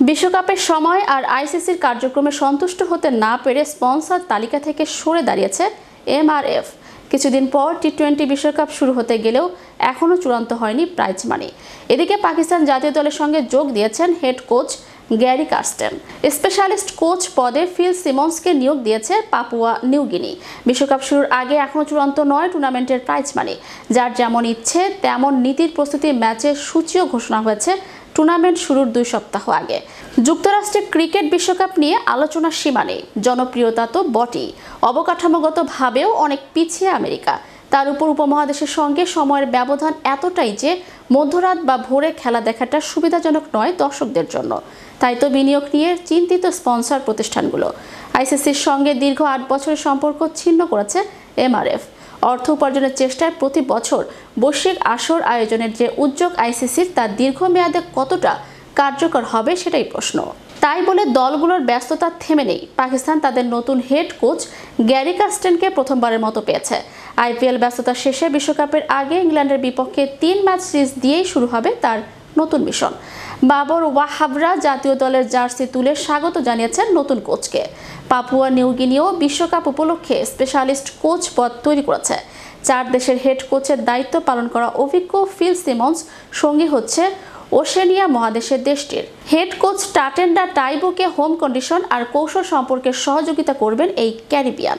বিশ্বকাপের সময় আর আইসিসির কার্যক্রমে সন্তুষ্ট হতে না পেরে স্পন্সর তালিকা থেকে সরে দাঁড়িয়েছে এমআরএফ। কিছুদিন পর টি-20 বিশ্বকাপ শুরু হতে গেলেও এখনও চূড়ান্ত হয়নি প্রাইজ মানি। এদিকে পাকিস্তান জাতীয় দলের সঙ্গে যোগ দিয়েছেন head coach Gary Kirsten. Specialist coach পদে ফিল সিমন্সকে নিয়োগ দিয়েছে পাপুয়া নিউগিনি। বিশ্বকাপ শুরুর আগে এখনও চূড়ান্ত নয় টুর্নামেন্টের প্রাইজ মানি। যার যেমন ইচ্ছে তেমন নীতির প্রস্তুতি ম্যাচের সূচিও ঘোষণা হয়েছে টুর্নামেন্ট শুরুর 2 সপ্তাহ আগে। যুক্তরাষ্ট্রে ক্রিকেট বিশ্বকাপ নিয়ে আলোচনার সীমা নেই। জনপ্রিয়তা তো বটেই, অবকাঠামোগতভাবেও অনেক পিছিয়ে আমেরিকা। তার উপর উপমহাদেশের সঙ্গে সময়ের ব্যবধান এতটাই যে মধ্যরাত বা ভোরে খেলা দেখাটা সুবিধাজনক নয় দর্শকদের জন্য। তাই তো বিনিয়োগ নিয়ে চিন্তিত স্পন্সর প্রতিষ্ঠানগুলো। আইসিসির সঙ্গে দীর্ঘ 8 বছরের সম্পর্ক ছিন্ন করেছে এমআরএফ। অর্থ উপার্জনের চেষ্টায় প্রতি বছর বৈশ্বিক আসর আয়োজনের যে উদ্যোগ আইসিসির, তা দীর্ঘমেয়াদে কতটা কার্যকর হবে সেটাই প্রশ্ন। তাই বলে দলগুলোর ব্যস্ততা থেমে নেই। পাকিস্তান তাদের নতুন হেড কোচ গ্যারি কার্স্টেনকে প্রথমবারের মতো পেয়েছে। আইপিএল ব্যস্ততা শেষে বিশ্বকাপের আগে ইংল্যান্ডের বিপক্ষে 3 ম্যাচ সিরিজ দিয়েই শুরু হবে তার নতুন মিশন। বাবর ওয়াহাবরা জাতীয় দলের জার্সি তুলে স্বাগত জানিয়েছেন নতুন কোচকে। পাপুয়া নিউগিনিও বিশ্বকাপ উপলক্ষে স্পেশালিস্ট কোচ পদ তৈরি করেছে। 4 দেশের হেড কোচের দায়িত্ব পালন করা অভিজ্ঞ ফিল সিমন্স সঙ্গী হচ্ছে ওশেনিয়া মহাদেশের দেশটির হেড কোচ টাটেন্ডা টাইবোকে হোম কন্ডিশন আর কৌশল সম্পর্কে সহযোগিতা করবেন এই ক্যারিবিয়ান।